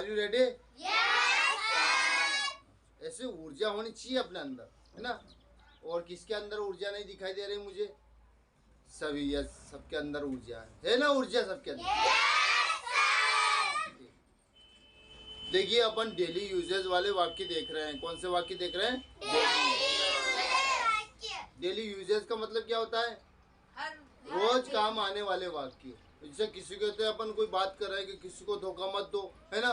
Are you ready? ऐसे ऊर्जा होनी चाहिए अपने अंदर, है ना। और किसके अंदर ऊर्जा नहीं दिखाई दे रही मुझे? सभी, यस, सबके अंदर ऊर्जा है ना, ऊर्जा सबके अंदर। देखिए अपन डेली यूजेज वाले वाक्य देख रहे हैं। कौन से वाक्य देख रहे हैं? डेली यूजेज का मतलब क्या होता है? रोज काम आने वाले वाक्य। जैसे किसी को तो अपन कोई बात कर रहे हैं कि किसी को धोखा मत दो, है ना,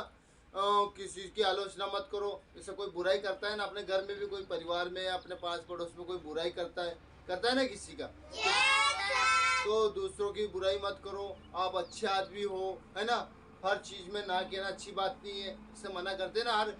किसी की आलोचना मत करो। जैसे कोई बुराई करता है ना, अपने घर में भी कोई, परिवार में, अपने पास पड़ोस में कोई बुराई करता है ना किसी का, तो दूसरों की बुराई मत करो, आप अच्छे आदमी हो, है ना। हर चीज में ना कहना अच्छी बात नहीं है, इससे मना करते हैं ना। हर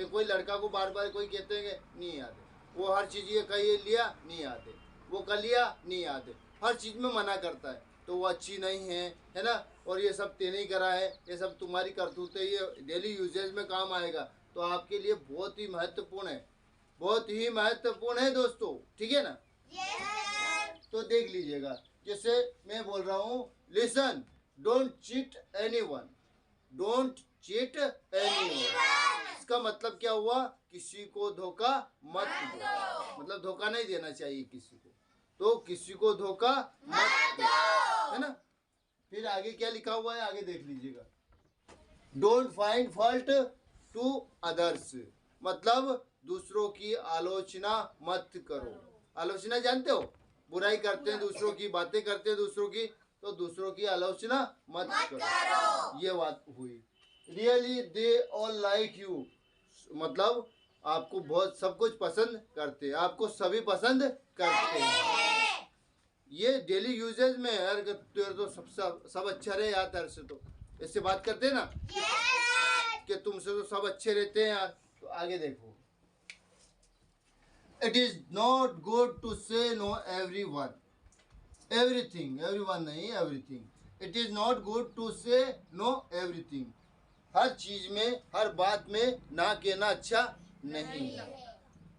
कोई लड़का को बार बार कोई कहते हैं नहीं आते, वो हर चीज ये कही लिया नहीं आते, वो कर लिया नहीं आते, हर चीज में मना करता है, तो वो अच्छी नहीं है ना। और ये सब तेने ही करा है, ये सब तुम्हारी करतूत है, ये डेली यूजेज में काम आएगा, तो आपके लिए बहुत ही महत्वपूर्ण है, बहुत ही महत्वपूर्ण है दोस्तों, ठीक है ना। तो देख लीजिएगा, जैसे मैं बोल रहा हूँ, listen, don't cheat anyone, don't cheat anyone. इसका मतलब क्या हुआ? किसी को धोखा मत दो, मतलब धोखा नहीं देना चाहिए किसी को, तो किसी को धोखा मत दो, है ना। फिर आगे क्या लिखा हुआ है, आगे देख लीजिएगा, don't find fault to others, मतलब दूसरों की आलोचना मत करो। आलोचना जानते हो? बुराई करते हैं दूसरों की, बातें करते हैं दूसरों की, तो दूसरों की आलोचना मत करो। ये बात हुई। Really they all like you, मतलब आपको बहुत सब कुछ पसंद करते हैं, आपको सभी पसंद करते हैं। ये डेली यूजेज में है, अगर तेरे तो सब अच्छा रहे यार, तेरे से तो इससे बात करते हैं ना कि तुमसे तो सब अच्छे रहते हैं यार। तो आगे देखो, it is not good to say no everyone, everything, everyone नहीं, everything. It is not good to say no everything, हर चीज में, हर बात में ना कहना अच्छा नहीं है।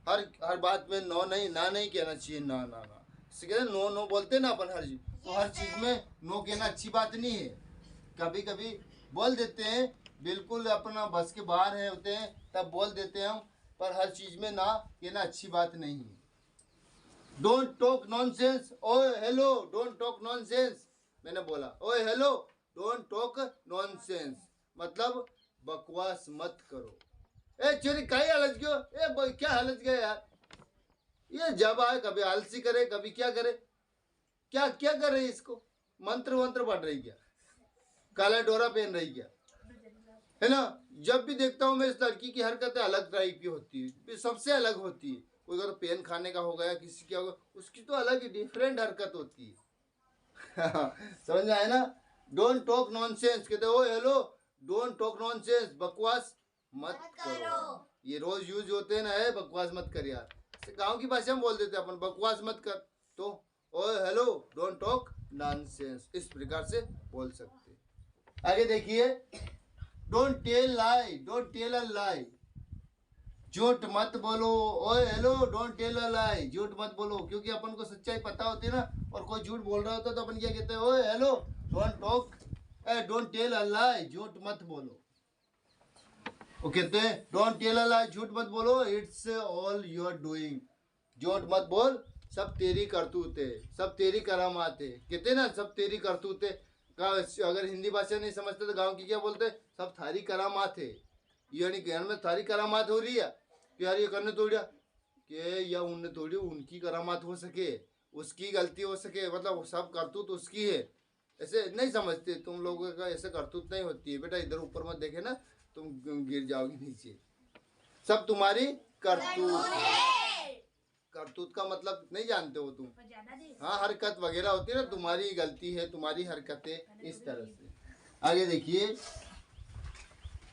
हर बात में नो नहीं, ना नहीं कहना चाहिए, ना ना ना, इसे कहते हैं नो नो बोलते हैं ना अपन हर चीज, तो हर चीज में नो कहना अच्छी बात नहीं है। कभी कभी बोल देते हैं, बिल्कुल अपना बस के बाहर है होते हैं तब बोल देते हैं हम, पर हर चीज में ना कहना अच्छी बात नहीं है। डोंट टॉक नॉनसेंस, ओए हेलो, डोंट टॉक नॉनसेंस, मैंने बोला ओए हेलो, डोंट टॉक नॉनसेंस, मतलब बकवास मत करो। ए चोरी काई हलच गयो, क्या हलच गया यार, ये जब आए कभी आलसी करे, कभी क्या करे, क्या क्या कर रही इसको, मंत्र वंत्र पढ़ रही क्या, काला डोरा पहन रही क्या, है ना। जब भी देखता हूँ मैं इस लड़की की हरकतें अलग टाइप की होती है, सबसे अलग होती है। कोई का तो पेन खाने का हो गया, किसी क्या होगा, उसकी तो अलग ही डिफरेंट हरकत होती है। समझ में आया ना। डोंट टॉक नॉनसेंस, कहते हो हेलो, डोंट टॉक नॉनसेंस, बकवास मत करो। ये रोज यूज होते हैं ना, है बकवास मत कर यार, गांव की भाषा में बोल देते हैं अपन, बकवास मत कर, तो ओए हेलो डोंट टॉक नॉनसेंस, इस प्रकार से बोल सकते। आगे देखिए, don't tell lie, don't tell a lie, झूठ मत बोलो। ओए hello don't tell a lie, झूठ मत बोलो, क्योंकि अपन को सच्चाई पता होती है ना, और कोई झूठ बोल रहा होता तो अपन क्या कहते हैं, ओए hello don't talk, don't tell a lie, झूठ मत बोलो। वो कहते हैं डोंट टेल अ लाई, झूठ मत बोलो, it's all you are doing, झूठ मत बोल, सब तेरी करतूत है, सब तेरी करामात है, कहते हैं ना सब तेरी करतूत है। अगर हिंदी भाषा नहीं समझते तो गांव की क्या बोलते, सब थारी करामात है, यानी घर में थारी करामात हो रही है कि यार ये करने तोड़िया कि या उनने तोड़ी, उनकी करामात हो सके, उसकी गलती हो सके, मतलब सब करतूत उसकी है, ऐसे नहीं समझते तुम लोगों का, ऐसे करतूत नहीं होती है बेटा, इधर ऊपर मत देखे ना, तुम गिर जाओगे नीचे, सब तुम्हारी करतूत है। करतूत का मतलब नहीं जानते हो तुम, हाँ हरकत वगैरह होती है ना, तुम्हारी गलती है, तुम्हारी हरकतें, इस तरह से। आगे देखिए,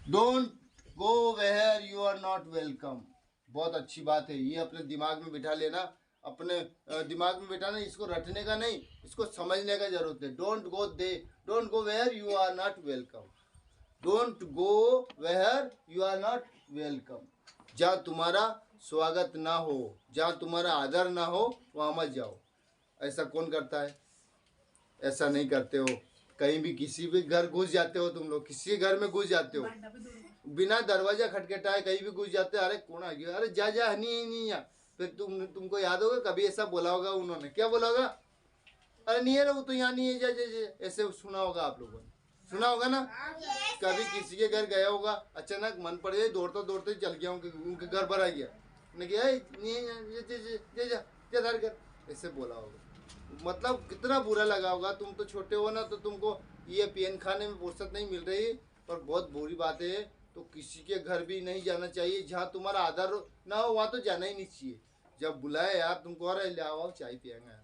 don't go where you are not welcome, बहुत अच्छी बात है, ये अपने दिमाग में बिठा लेना, अपने दिमाग में बिठाना, इसको रटने का नहीं, इसको समझने का जरूरत है। Don't go where you are not welcome, don't go where you are not welcome, जहाँ तुम्हारा स्वागत ना हो, जहाँ तुम्हारा आदर ना हो, वहाँ मत जाओ। ऐसा कौन करता है? ऐसा नहीं करते हो, कहीं भी किसी भी घर घुस जाते हो तुम लोग, किसी के घर में घुस जाते हो, बिना दरवाजा खटखटाए कहीं भी घुस जाते हो, अरे कौन आ गया, अरे जा जा, नहीं नहीं या फिर तुमको याद होगा कभी ऐसा बोला होगा उन्होंने, क्या बोला होगा, अरे नहीं है ना वो तो यहाँ नहीं है, जा जा जा, ऐसे सुना होगा आप लोगों ने, सुना होगा ना। कभी किसी के घर गया होगा, अचानक मन पड़ जाए, दौड़ता दौड़ते चल गया, उनके घर पर आ गया, उन्हें कहा नहीं जा घर, ऐसे बोला होगा। मतलब कितना बुरा लगा होगा। तुम तो छोटे हो ना, तो तुमको ये पेन खाने में फुर्सत नहीं मिल रही, पर बहुत बुरी बात है। तो किसी के घर भी नहीं जाना चाहिए जहाँ तुम्हारा आदर ना हो, वहाँ तो जाना ही नहीं चाहिए। जब बुलाए यार तुमको, अरे ले आओ चाय पियेंगे,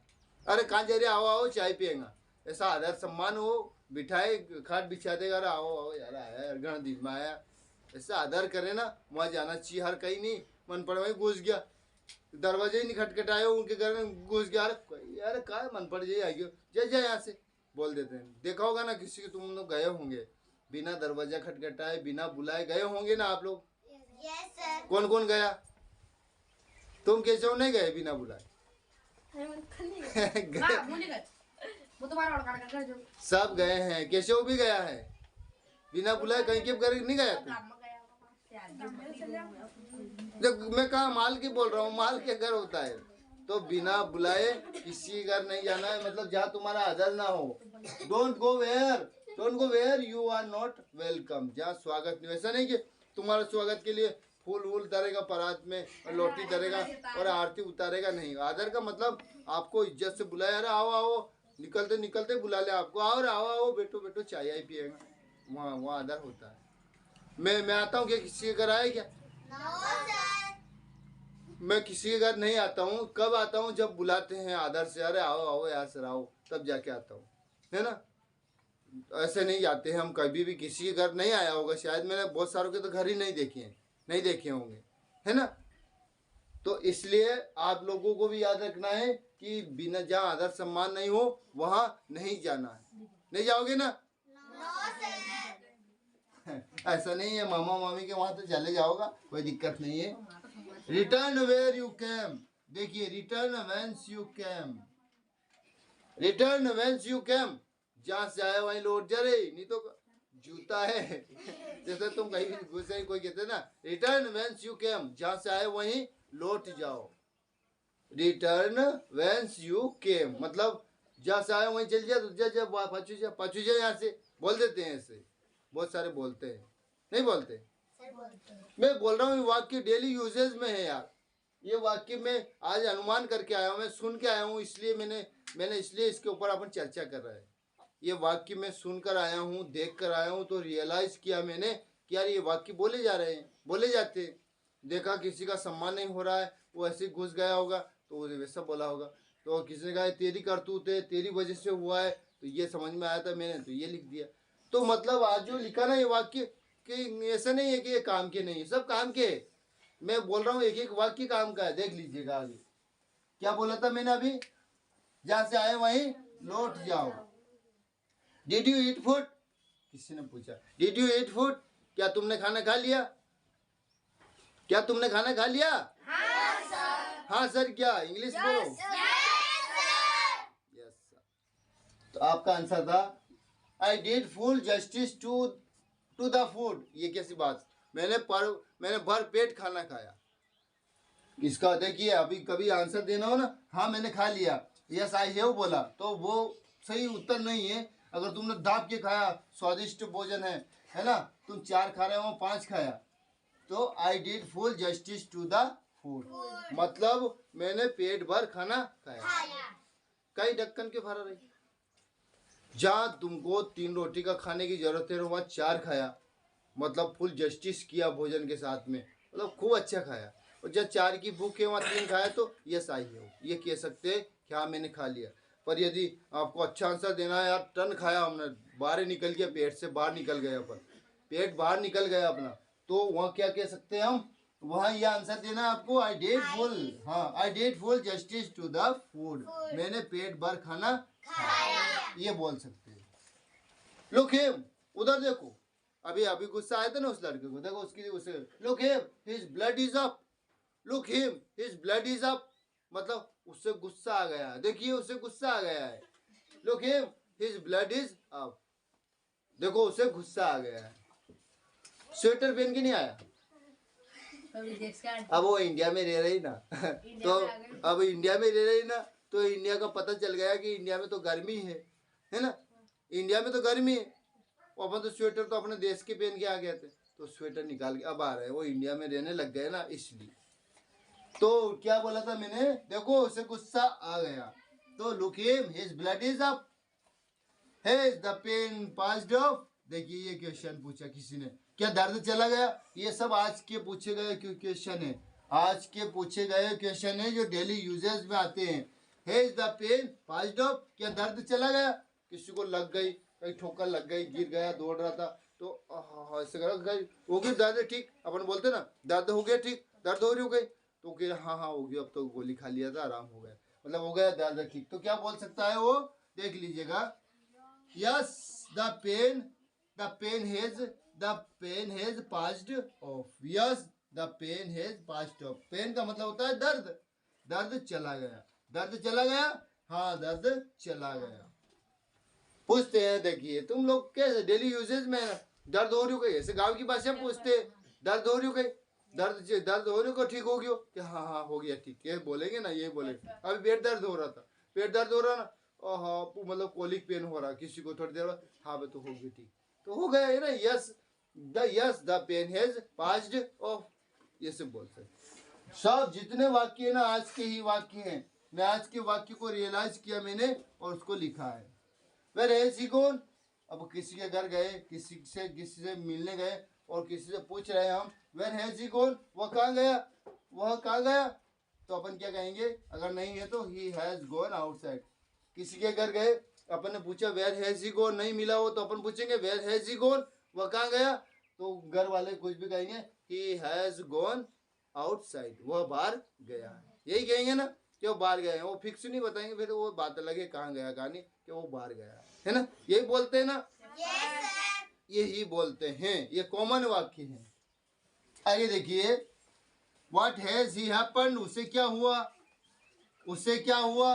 अरे कहाँ जा रहे, आओ आओ चाय पियेंगे, ऐसा आदर सम्मान हो, बिठाए खाट बिछा देगा, अरे आओ आओ यार आया गण दिन में आया, ऐसा आदर करे ना, वहाँ जाना चाहिए। हर कहीं नहीं मन पड़ वहीं घुस गया, दरवाजे ही नहीं खटखटाए, उनके घर में घुस गया, अरे यार कहा मन पड़ जाइए, आ गयो जा जा यहाँ से बोल देते हैं। देखा होगा ना किसी के, तुम लोग गए होंगे बिना दरवाजा खटखटाए बिना बुलाए गए होंगे ना आप लोग। Yes sir. कौन कौन गया, तुम कैसे हो नहीं गए बिना बुलाए? सब गए हैं, केशव भी गया है बिना बुलाए, कहीं के घर नहीं गया तुम? जब मैं कहा माल की बोल रहा हूँ, माल के घर होता है, तो बिना बुलाए किसी घर नहीं जाना है, मतलब जहाँ तुम्हारा आदर ना हो। Don't go where you are not welcome, जहाँ स्वागत नहीं, ऐसा नहीं कि तुम्हारा स्वागत के लिए फूल वूल धरेगा परात में और लोटी धरेगा और आरती उतारेगा, नहीं। आदर का मतलब आपको इज्जत से बुलाया, अरे आओ आओ, निकलते निकलते बुला ले आपको, आओ आओ आओ बैठो बैठो चाय आई पिएगा, वहाँ आदर होता है। मैं आता हूँ क्या किसी के घर आए क्या? मैं किसी के घर नहीं आता हूँ। कब आता हूँ? जब बुलाते हैं आदर से, अरे आओ आओ यार सर आओ, तब जाके आता हूँ, है ना। ऐसे नहीं जाते हैं हम, कभी भी किसी के घर नहीं आया होगा शायद, मैंने बहुत सारों के तो घर ही नहीं देखे हैं, नहीं देखे होंगे, है ना। तो इसलिए आप लोगों को भी याद रखना है कि बिना जहाँ आदर सम्मान नहीं हो वहाँ नहीं जाना है। नहीं जाओगे ना? ऐसा नहीं है, मामा मामी के वहां तो चले जाओगा, कोई दिक्कत नहीं है। रिटर्न वेयर यू केम, देखिए return whence you came, return whence you came, जहाँ से आए वहीं लौट जा रहे, नहीं तो जूता है जैसे तुम कहीं भी घुसे, कोई कहते ना रिटर्न वेंस यू केम, जहाँ से आए वहीं लौट जाओ। रिटर्न वेंस यू केम मतलब जहाँ से आए वहीं चल जा, तो जा पाछू जा यहाँ से बोल देते हैं, ऐसे बहुत सारे बोलते हैं, नहीं बोलते? मैं बोल रहा हूँ वाक्य डेली यूजेज में है यार, ये वाक्य में आज अनुमान करके आया हूँ, मैं सुन के आया हूँ, इसलिए मैंने इसलिए इसके ऊपर अपन चर्चा कर रहे हैं। ये वाक्य मैं सुनकर आया हूँ, देख कर आया हूँ, तो रियलाइज किया मैंने कि यार ये वाक्य बोले जा रहे हैं, बोले जाते हैं। देखा किसी का सम्मान नहीं हो रहा है, वो ऐसे घुस गया होगा तो वो वैसा बोला होगा, तो किसी ने कहा तेरी करतूत है, तेरी वजह से हुआ है, तो ये समझ में आया था, मैंने तो ये लिख दिया। तो मतलब आज जो लिखा ना ये वाक्य, कि ऐसा नहीं है कि ये काम के नहीं, सब काम के है। मैं बोल रहा हूँ एक एक वाक्य काम का है, देख लीजिएगा आगे क्या बोला था मैंने अभी, जहाँ से आए वहीं लौट जाओ। डिड यू ईट फूड, किसी ने पूछा डिड यू ईट फूड, क्या तुमने खाना खा लिया? क्या तुमने खाना खा लिया? हाँ सर। हाँ सर क्या, इंग्लिश बोलो। Yes sir. तो आपका आंसर था I did full justice to the food. ये कैसी बात, मैंने भर पेट खाना खाया। इसका देखिए अभी कभी आंसर देना हो ना, हाँ मैंने खा लिया, यस आई हैव बोला, तो वो सही उत्तर नहीं है। अगर तुमने दाब के खाया, स्वादिष्ट भोजन है ना, तुम 4 खा रहे हो 5 खाया, तो I did full justice to the food, मतलब मैंने पेट भर खाना खाया। कई ढक्कन के भरा रही, जहाँ तुमको 3 रोटी का खाने की जरूरत है वहाँ 4 खाया, मतलब फुल जस्टिस किया भोजन के साथ में, मतलब खूब अच्छा खाया। और जब 4 की भूख है वहाँ 3 खाया, तो यस आई है, ये कह सकते हैं कि हाँ मैंने खा लिया। पर यदि आपको अच्छा आंसर देना है, यार टन खाया हमने, बाहर निकल गया, पेट से बाहर निकल गया, पर पेट बाहर निकल गया अपना, तो वहाँ क्या कह सकते हैं हम, वहाँ ये आंसर देना है आपको आई डिड फुल, हाँ I did full justice to the food, मैंने पेट भर खाना खाया, ये बोल सकते हैं। लुक हिम, उधर देखो, अभी गुस्सा आया था ना उस लड़के को, देखो उसकी उसे, look him his blood is up, look him his blood is up, मतलब उससे गुस्सा आ गया है, देखिए उससे गुस्सा आ गया है। Look him his blood is up, देखो उसे गुस्सा आ गया है, स्वेटर पहन के नहीं आया। अब वो इंडिया में रह रही ना तो अब इंडिया में रह रही ना, तो इंडिया का पता चल गया कि इंडिया में तो गर्मी है ना, इंडिया में तो गर्मी है। अपन तो स्वेटर तो अपने देश के पहन के आ गए थे, तो स्वेटर निकाल के अब आ रहे हैं, वो इंडिया में रहने लग गए ना इसलिए। तो क्या बोला था मैंने, देखो उसे गुस्सा आ गया, तो look him, his blood is up, has the pain passed off. देखिए ये क्वेश्चन पूछा किसी ने, क्या दर्द चला गया। ये सब आज के पूछे गए क्वेश्चन है, आज के पूछे गए क्वेश्चन है जो डेली यूजेस में आते हैं। Has the pain passed off, क्या दर्द चला गया। किसी को लग गई, कहीं ठोकर लग गई, गिर गया, दौड़ रहा था तो ऐसे गई, हो गई दर्द ठीक, अपन बोलते ना दर्द हो गया ठीक, दर्द हो रही हो गई, तो कह हाँ हाँ हो गया, अब तो गोली खा लिया था आराम हो गया, मतलब हो गया दर्द ठीक। तो क्या बोल सकता है वो, देख लीजिएगा, yes the pain has passed off, yes the pain has passed off. Pain का मतलब होता है दर्द, दर्द चला गया, दर्द चला गया, हाँ दर्द चला गया। पूछते हैं, देखिए तुम लोग कैसे डेली यूजेज में दर्द हो रही हो गई, ऐसे गांव की भाषा पूछते हैं, दर्द हो रही हो गई, दर्द हो रही को ठीक हो गया कि हाँ हाँ हो गया ठीक, ये बोलेंगे ना, ये बोलेंगे। अभी पेट दर्द हो रहा था, पेट दर्द हो रहा ना, हाँ मतलब कोलिक पेन हो रहा किसी को थोड़ी देर बाद, हाँ भाई तो हो गई ठीक, तो हो गया है ना। Yes the pain has passed off, ये सब बोलते हैं। सब जितने वाक्य है ना आज के ही वाक्य हैं, मैं आज के वाक्य को रियलाइज किया मैंने और उसको लिखा है। वेयर हैज ही गॉन, अब किसी के घर गए, किसी से मिलने गए और किसी से पूछ रहे हैं हम, वेयर हैज ही गॉन, वह कहाँ गया, वह कहाँ गया, तो अपन क्या कहेंगे, अगर नहीं है तो ही हैज गॉन आउटसाइड। किसी के घर गए, अपन ने पूछा वेयर हैज ही गॉन, नहीं मिला हो तो अपन पूछेंगे वेयर हैज ही गॉन, वह कहाँ गया, तो घर वाले कुछ भी कहेंगे ही हैज गॉन आउटसाइड, वह बाहर गया, यही कहेंगे ना कि वो बाहर गए हैं, वो फिक्स नहीं बताएंगे, फिर वो बात अलग है कहाँ गया कहानी, कि वो बाहर गया है ना, यही बोलते हैं ना, यही बोलते हैं, ये कॉमन वाक्य है। आगे देखिए, व्हाट हैज ही हैपेंड, उसे क्या हुआ, उससे क्या हुआ,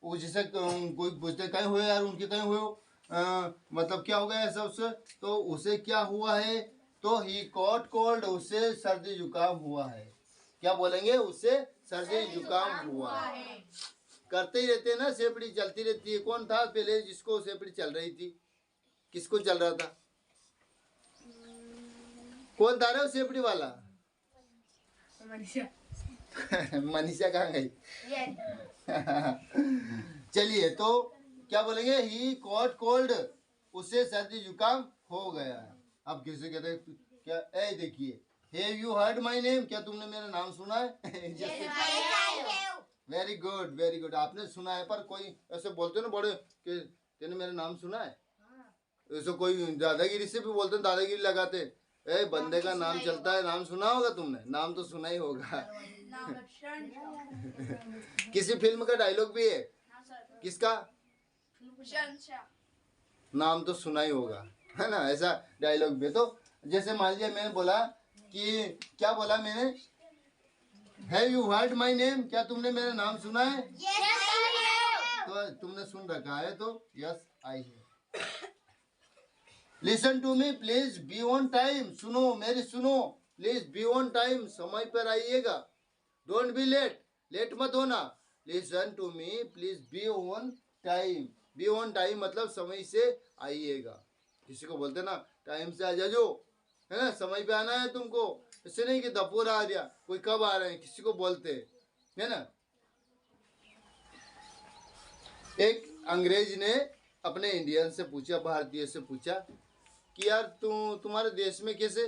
वो जैसे कोई पूछते कहीं हुए यार, उनके कहीं हुए हो, मतलब क्या हो गया ऐसा उससे, तो उसे क्या हुआ है, तो ही कॉट कोल्ड, उसे सर्दी जुकाम हुआ है। क्या बोलेंगे, उससे सर्दी जुकाम हुआ है। करते ही रहते हैं ना, सेपड़ी चलती रहती है। कौन था पहले जिसको सेपड़ी चल रही थी, किसको चल रहा था, कौन था रे सेपड़ी वाला मनीषा कहाँ गई चलिए, तो क्या बोलेंगे, ही कॉट कोल्ड, उसे सर्दी जुकाम हो गया। अब किसे कहते हैं क्या, ए देखिए, have you heard my name, क्या तुमने मेरा नाम सुना है वेरी गुड वेरी गुड, आपने सुना है। पर कोई ऐसे बोलते ना बड़े कि तेने मेरा नाम सुना है, ऐसे कोई दादागिरी से भी बोलते, दादागिरी लगाते, ए बंदे का नाम चलता है, नाम सुना होगा तुमने, नाम तो सुना ही होगा किसी फिल्म का डायलॉग भी है, किसका नाम तो सुना ही होगा, है ना, ऐसा डायलॉग भी। तो जैसे मान लिया मैंने बोला कि, क्या बोला मैंने, have you heard my name, क्या तुमने मेरा नाम सुना है, तो तुमने सुन रखा है, तो यस आई है। Listen to me please be on time, सुनो मेरी सुनो, प्लीज बी ऑन टाइम, समय पर आइएगा, डोंट बी लेट, लेट मत होना, listen to me please be on time, be on time मतलब समय से आइएगा। किसी को बोलते ना टाइम से आ जाओ, है ना, समय पे आना है तुमको, इससे नहीं कि दपोरा आ गया, कोई कब आ रहे हैं, किसी को बोलते है ना। एक अंग्रेज ने अपने इंडियन से पूछा, भारतीय से पूछा कि यार तुम्हारे देश में कैसे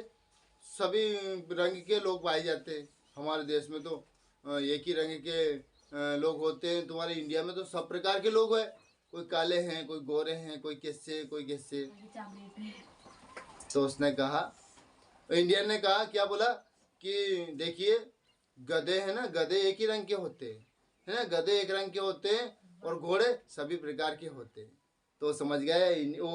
सभी रंग के लोग पाए जाते हैं, हमारे देश में तो एक ही रंग के लोग होते हैं, तुम्हारे इंडिया में तो सब प्रकार के लोग हैं, कोई काले हैं, कोई गोरे हैं, कोई कैसे कोई कैसे। तो उसने कहा, इंडियन ने कहा, क्या बोला कि देखिए गधे हैं ना, गधे एक ही रंग के होते हैं, है ना, गधे एक रंग के होते हैं और घोड़े सभी प्रकार के होते हैं। तो समझ गए वो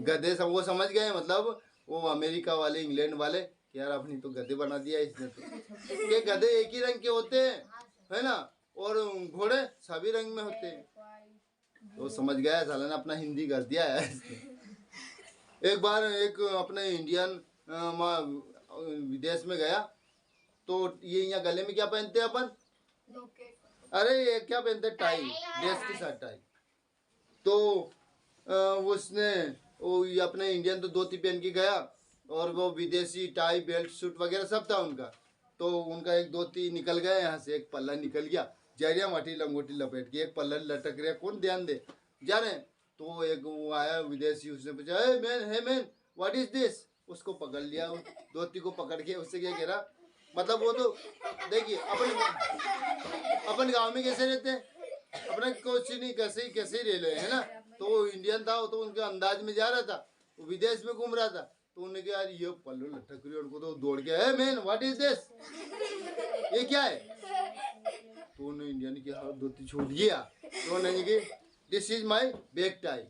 गधे, सब वो समझ गए, मतलब वो अमेरिका वाले, इंग्लैंड वाले, यार अपनी तो गधे बना दिया इसने, तो ये गधे एक ही रंग के होते हैं, है ना, और घोड़े सभी रंग में होते हैं। तो समझ गया, साला ने अपना हिंदी कर दिया है इसने। एक बार एक अपने इंडियन विदेश में गया, तो ये यहाँ गले में क्या पहनते हैं अपन? अरे ये क्या पहनते हैं? टाई, ड्रेस के साथ टाई। तो उसने वो ये अपने इंडियन तो धोती पहन के गया, और वो विदेशी टाई बेल्ट सूट वगैरह सब था उनका। तो उनका एक धोती निकल गया यहाँ से, एक पल्ला निकल गया, जरिया माटी लंगोटी लपेट के एक पल्ला लटक रहा, कौन ध्यान दे जा रहे। तो एक वो आया विदेशी, उसने पूछा hey man what is this. उसको पकड़ लिया, धोती को पकड़ के उससे क्या कह रहा, मतलब वो तो देखिए अपन गांव में कैसे रहते हैं, अपना कुछ नहीं कैसे ही रह रहे हैं ना। तो वो इंडियन था, तो उनके अंदाज में जा रहा था, वो विदेश में घूम रहा था। तो उन्होंने कहा यार ये पल्लू लटक रही है, उनको तो दौड़ के है मैन व्हाट इज दिस, ये क्या है। तो उन्होंने इंडियन की हाथ धोती छूट गया, तो उन्होंने कहा this is my back tie.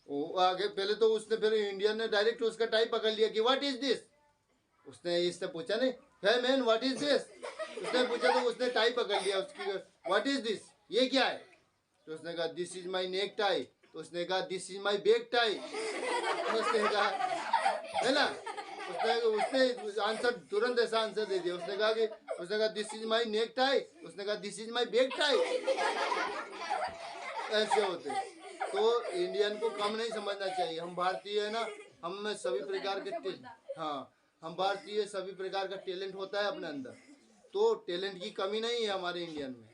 वो आगे पहले तो उसने, फिर इंडियन ने डायरेक्ट उसका टाई पकड़ लिया कि व्हाट इज दिस। उसने इससे पूछा नहीं है मैन व्हाट इज दिस, उसने पूछा, तो उसने टाई पकड़ लिया उसकी, व्हाट इज दिस, ये क्या है। तो उसने कहा this is my neck tie. तो उसने कहा this is my back tie. उसने कहा, है ना, उसने आंसर तुरंत ऐसा आंसर दे दिया। उसने कहा this is my neck tie, उसने कहा this is my back tie. ऐसे होते। तो इंडियन को कम नहीं समझना चाहिए। हम भारतीय है ना, हम में सभी प्रकार के हाँ, हम भारतीय सभी प्रकार का टैलेंट होता है अपने अंदर। तो टैलेंट की कमी नहीं है हमारे इंडियन में।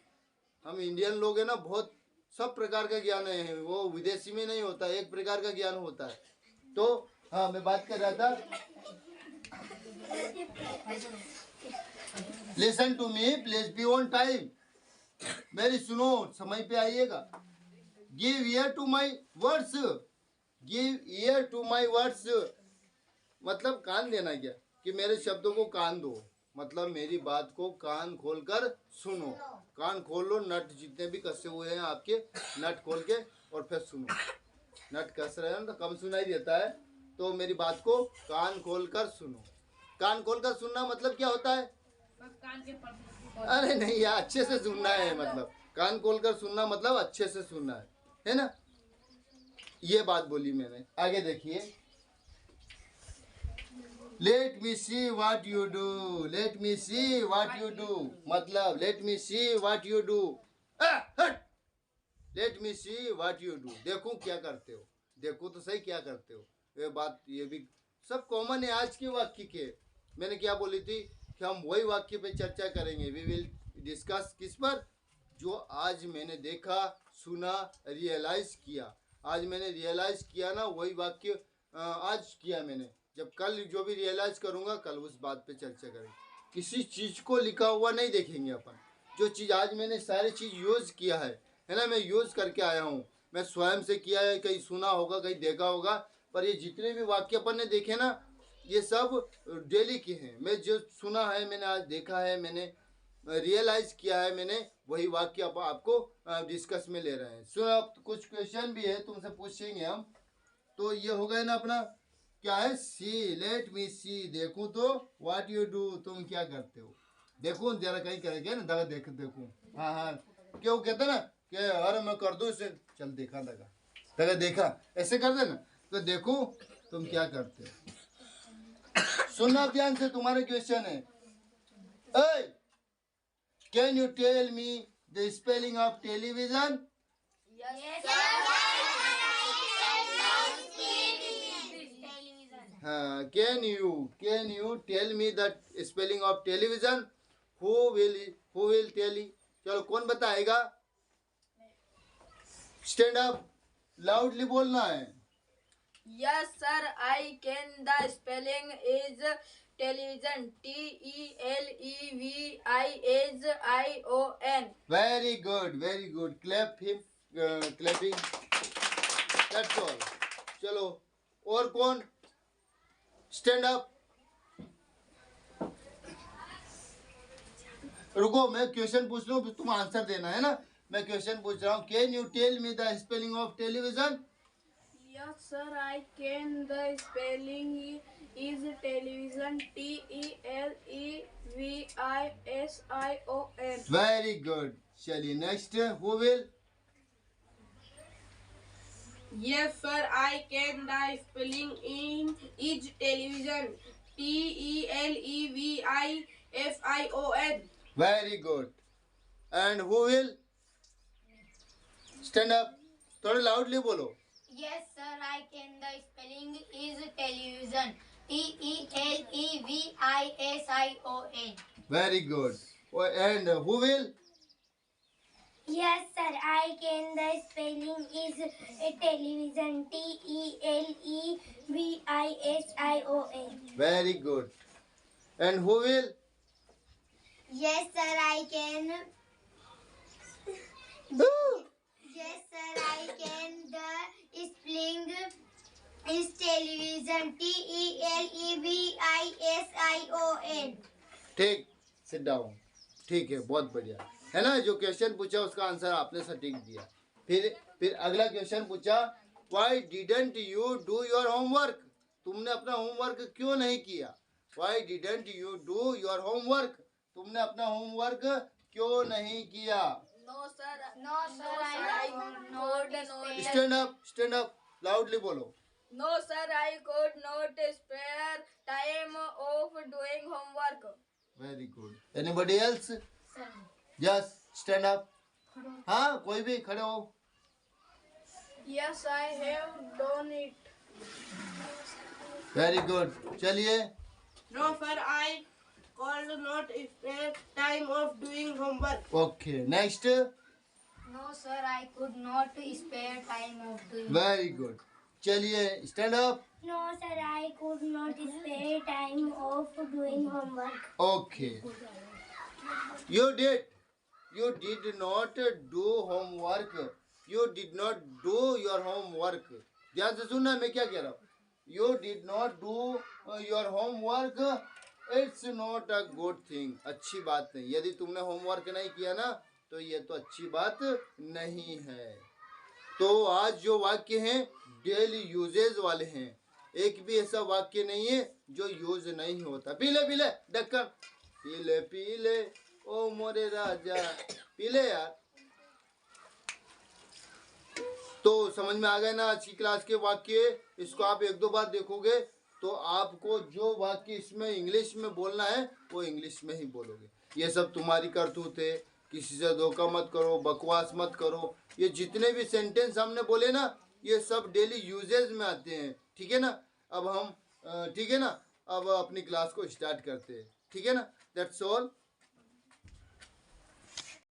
हम इंडियन लोग है ना, बहुत सब प्रकार का ज्ञान है, वो विदेशी में नहीं होता, एक प्रकार का ज्ञान होता है। तो हाँ, मैं बात कर रहा था, listen to me please be on time, मेरी सुनो, समय पे आइएगा। Give ear to my words, give ear to my words, मतलब कान देना, क्या कि मेरे शब्दों को कान दो, मतलब मेरी बात को कान खोलकर सुनो। कान खोल लो, नट जितने भी कसे हुए हैं आपके, नट खोल के और फिर सुनो। नट कस रहे हैं तो कम सुनाई देता है, तो मेरी बात को कान खोलकर सुनो। कान खोलकर सुनना मतलब क्या होता है? कान के, अरे नहीं यार, अच्छे से सुनना है, मतलब कान खोलकर सुनना मतलब अच्छे से सुनना है ना। ये बात बोली मैंने। आगे देखिए, let me see what you do, let me see what you do, मतलब let me see what you do, let me see what you do, देखूं क्या करते हो, देखो तो सही क्या करते हो। ये बात ये भी सब कॉमन है आज के वाक्य के। मैंने क्या बोली थी कि हम वही वाक्य पे चर्चा करेंगे। वी विल डिस्कस किस पर? जो आज मैंने देखा, सुना, रियलाइज किया। आज मैंने रियलाइज किया ना, वही वाक्य आज किया मैंने। जब कल जो भी रियलाइज करूंगा, कल उस बात पे चर्चा करेंगे। किसी चीज को लिखा हुआ नहीं देखेंगे अपन। जो चीज आज मैंने सारी चीज यूज किया है ना, मैं यूज करके आया हूँ, मैं स्वयं से किया है, कहीं सुना होगा, कहीं देखा होगा, पर ये जितने भी वाक्य अपन ने देखे ना, ये सब डेली के हैं। मैं जो सुना है, मैंने आज देखा है, मैंने रियलाइज किया है, मैंने वही वाक्य आपको डिस्कस में ले रहे हैं। सुनो, अब कुछ क्वेश्चन भी है, तुमसे पूछेंगे हम। तो ये हो गया ना अपना, क्या है? सी, लेट मी सी, देखूं तो, व्हाट यू डू, तुम क्या करते हो। देखूं जरा, कहीं करेंगे ना, दगा देखूं, हाँ हाँ, क्यों कहते ना कि अरे मैं कर दूं इसे, चल देखा दगा, दगा देखा, ऐसे कर देना। तो देखूं तुम क्या करते हो। सुनना ध्यान से, तुम्हारे क्वेश्चन है। Can you tell me the spelling of television? Can you tell me the spelling of television? Who will tell you? चलो कौन बताएगा? स्टैंड अप, लाउडली बोलना है। Yes sir, I can. The spelling is television. Television. Very good, very good. Clap him, clapping. That's all. चलो, और कौन? Stand up. रुको, मैं क्वेश्चन पूछ रहा हूँ, तुम आंसर देना है ना। मैं क्वेश्चन पूछ रहा हूँ, can you tell me the spelling of television? Yes sir, I can. The spelling is television. Television. Very good. चलिए next, who will? Yes sir, I can. The spelling in is television. TELEVIFION. Very good. And who will? Stand up. थोड़ा loudly बोलो. Yes, sir, I can. The spelling is television. TELEVISION. Very good. And who will? Yes, sir, I can. The spelling is television. TELEVISION. Very good. And who will? Yes, sir, I can. Yes, sir, I can. The spelling is television. TELEVISION. ठीक. Sit down. ठीक है, बहुत बढ़िया है ना. जो question पूछा उसका आंसर आपने सटीक दिया. फिर अगला क्वेश्चन पूछा, Why didn't you do your homework? तुमने अपना होमवर्क क्यों नहीं किया? Why didn't you do your homework? तुमने अपना होमवर्क क्यों नहीं किया? No, sir. No, sir, I could not. Stand up. Loudly बोलो. No, sir, I could not spare time of doing homework. Very good. Anybody else? Just stand up. हाँ, कोई भी खड़े हो. Yes, I have done it. Very good. चलिए. No, sir, I could not spare time of doing homework. Okay. Next. No, sir, I could not spare time of doing. Very good. चलिए. Stand up. No, sir, I could not spare time of doing homework. Okay. You did not do homework. You did not do your homework. ध्यान से सुनना मैं क्या कह रहा हूँ. You did not do your homework. It's not a good thing. अच्छी बात नहीं. यदि तुमने होमवर्क नहीं किया ना तो ये तो अच्छी बात नहीं है. तो आज जो वाक्य हैं डेली यूजेज वाले हैं. एक भी ऐसा वाक्य नहीं है जो यूज नहीं होता. पीले ढक्कन. पीले ओ मोरे राजा. पीले यार. तो समझ में आ गए ना आज की क्लास के वाक्य. इसको आप एक दो बार देखोगे तो आपको जो वाक्य इसमें इंग्लिश में बोलना है वो इंग्लिश में ही बोलोगे. ये सब तुम्हारी करतूत है. किसी से धोखा मत करो, बकवास मत करो. ये जितने भी सेंटेंस हमने बोले ना ये सब डेली यूजेज में आते हैं. ठीक है ना. अब हम ठीक है ना अब अपनी क्लास को स्टार्ट करते हैं. ठीक है ना. That's all.